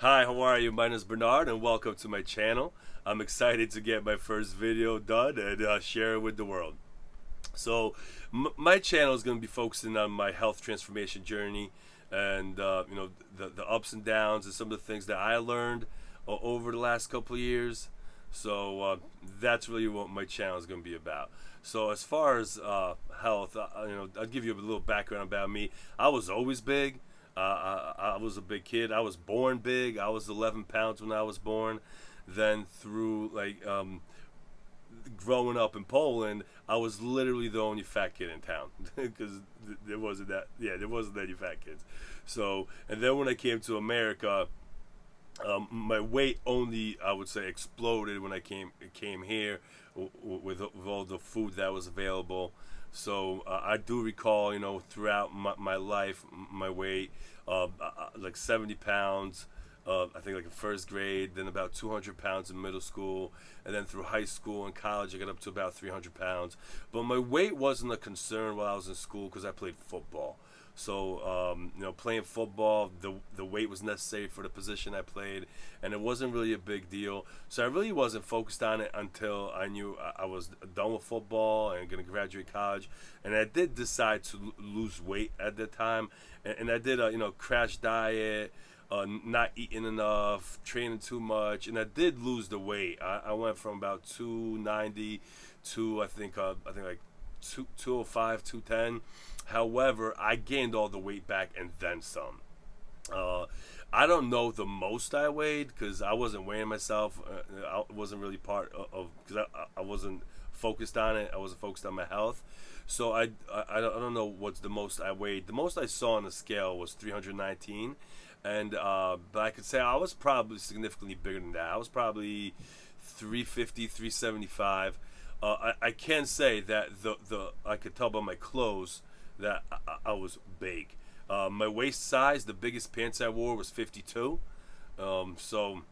Hi, how are you? My name is Bernard, and welcome to my channel. I'm excited to get my first video done and share it with the world. So, my channel is going to be focusing on my health transformation journey, and the ups and downs and some of the things that I learned over the last couple of years. So that's really what my channel is going to be about. So as far as health, I'll give you a little background about me. I was always big. I was a big kid. I was born big. I was 11 pounds when I was born. Then through growing up in Poland, I was literally the only fat kid in town because there wasn't any fat kids. So and then when I came to America, my weight only, I would say, exploded when I came here with all the food that was available. So I do recall, throughout my life, my weight, like 70 pounds. I think like in first grade, then about 200 pounds in middle school, and then through high school and college, I got up to about 300 pounds. But my weight wasn't a concern while I was in school because I played football. So playing football, the weight was necessary for the position I played, and it wasn't really a big deal. So I really wasn't focused on it until I knew I was done with football and going to graduate college. And I did decide to lose weight at the time, and I did a crash diet. Not eating enough, training too much, and I did lose the weight. I went from about 290 to I think like 205, 210. However, I gained all the weight back and then some. Uh, I don't know the most I weighed because I wasn't weighing myself. I wasn't really part of because I wasn't focused on it. I wasn't focused on my health. So I don't know what's the most I weighed. The most I saw on the scale was 319, and but I could say I was probably significantly bigger than that. I was probably 350, 375. I can say that the I could tell by my clothes that I was big. My waist size, the biggest pants I wore was 52. So,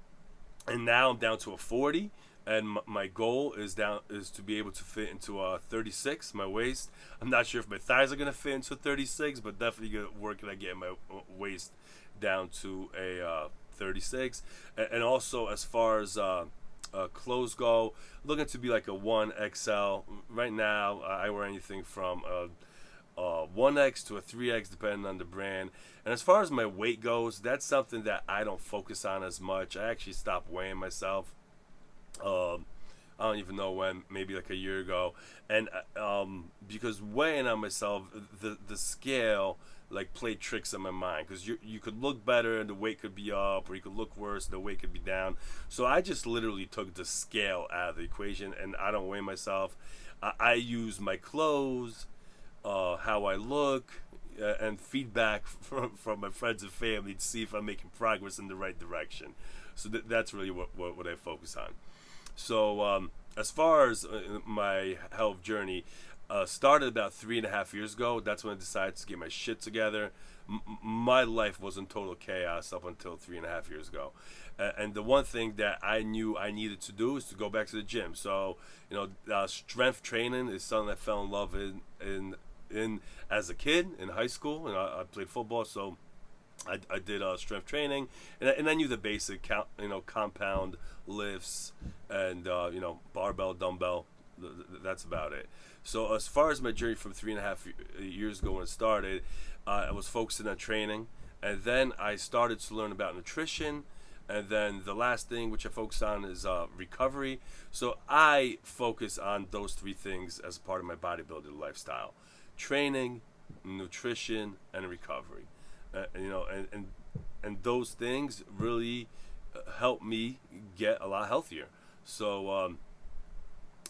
and now I'm down to a 40. And my goal is to be able to fit into a 36. My waist. I'm not sure if my thighs are gonna fit into 36, but definitely gonna work at getting my waist down to a 36. And also as far as clothes go, looking to be like a 1XL. Right now, I wear anything from 1X to a 3X depending on the brand. And as far as my weight goes, that's something that I don't focus on as much. I actually stopped weighing myself. Um, I don't even know when, maybe like a year ago, and because weighing on myself, the scale like played tricks on my mind because you could look better and the weight could be up, or you could look worse and the weight could be down. So I just literally took the scale out of the equation, and I don't weigh myself. I use my clothes, how I look, and feedback from my friends and family to see if I'm making progress in the right direction. So that's really what I focus on. So as far as my health journey, started about 3.5 years ago. That's when I decided to get my shit together. My life was in total chaos up until 3.5 years ago. And the one thing that I knew I needed to do is to go back to the gym. So, strength training is something I fell in love in as a kid in high school, and I played football. So I did strength training, and I knew the basic compound lifts and barbell, dumbbell. That's about it. So as far as my journey from 3.5 years ago when it started, I was focusing on training, and then I started to learn about nutrition, and then the last thing which I focus on is recovery. So I focus on those three things as part of my bodybuilding lifestyle: training, nutrition, and recovery. And those things really help me get a lot healthier. So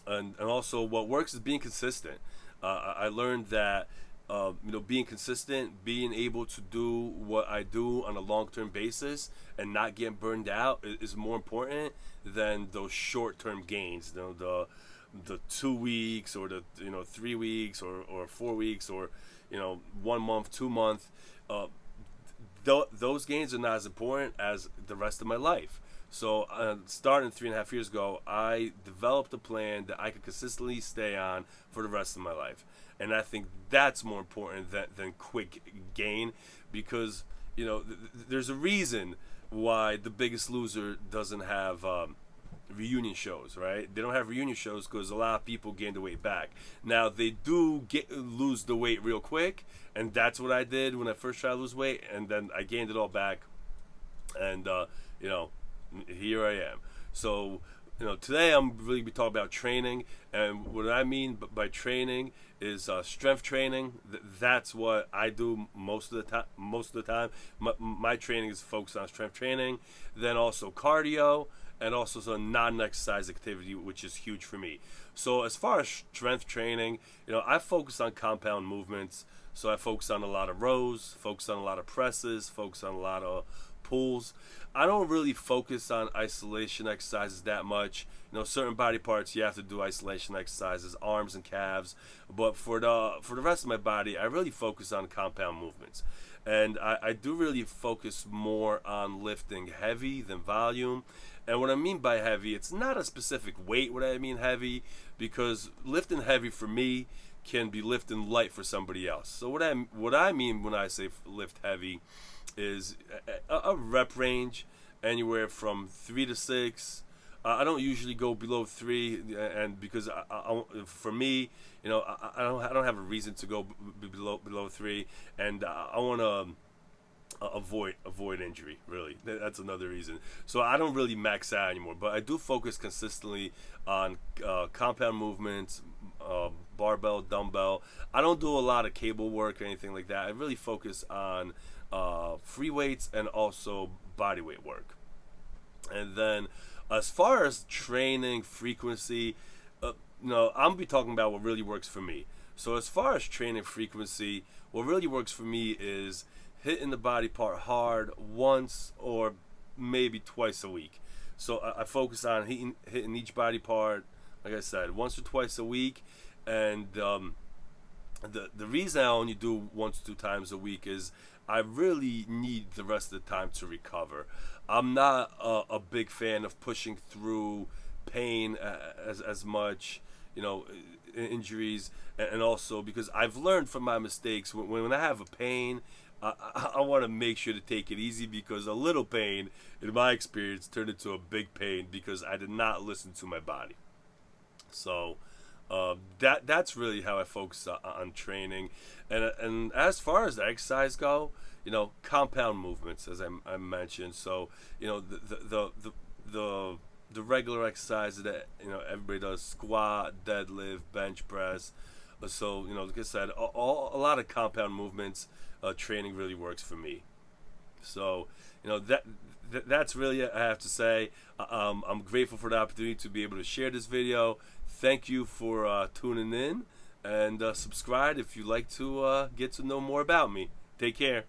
and also what works is being consistent. I learned that being consistent, being able to do what I do on a long-term basis and not getting burned out is more important than those short-term gains. The 2 weeks or the 3 weeks or 4 weeks or 1 month, 2 month. Uh, those gains are not as important as the rest of my life. So, starting 3.5 years ago, I developed a plan that I could consistently stay on for the rest of my life. And I think that's more important than quick gain because, there's a reason why The Biggest Loser doesn't have reunion shows, right? They don't have reunion shows because a lot of people gain the weight back. Now they do lose the weight real quick, and that's what I did when I first tried to lose weight, and then I gained it all back, and you know, here I am. So today I'm really be talking about training, and what I mean by training is strength training. That's what I do most of the time. My training is focused on strength training, then also cardio, and also some non-exercise activity, which is huge for me. So as far as strength training, I focus on compound movements. So I focus on a lot of rows, focus on a lot of presses, focus on a lot of pulls. I don't really focus on isolation exercises that much. Certain body parts you have to do isolation exercises, arms and calves. But for the rest of my body, I really focus on compound movements. And I do really focus more on lifting heavy than volume. And what I mean by heavy, it's not a specific weight what I mean heavy, because lifting heavy for me can be lifting light for somebody else. So what I mean when I say lift heavy is a rep range anywhere from 3 to 6. I don't usually go below 3, and because for me, I don't have a reason to go below 3, and I want to avoid injury. Really, that's another reason. So I don't really max out anymore, but I do focus consistently on compound movements, barbell, dumbbell. I don't do a lot of cable work or anything like that. I really focus on free weights and also body weight work. And then as far as training frequency, I'm gonna be talking about what really works for me. So as far as training frequency, what really works for me is hitting the body part hard once or maybe twice a week. So I focus on hitting each body part, like I said, once or twice a week. And the reason I only do 1 to 2 times a week is I really need the rest of the time to recover. I'm not a big fan of pushing through pain as much, injuries, and also because I've learned from my mistakes. When I have a pain, I want to make sure to take it easy, because a little pain, in my experience, turned into a big pain because I did not listen to my body. So that's really how I focus on training, and as far as the exercise go, compound movements, as I mentioned. So the regular exercises that everybody does: squat, deadlift, bench press. So like I said, a lot of compound movements. Training really works for me. So that's really it, I have to say. I'm grateful for the opportunity to be able to share this video. Thank you for tuning in, and subscribe if you'd like to get to know more about me. Take care.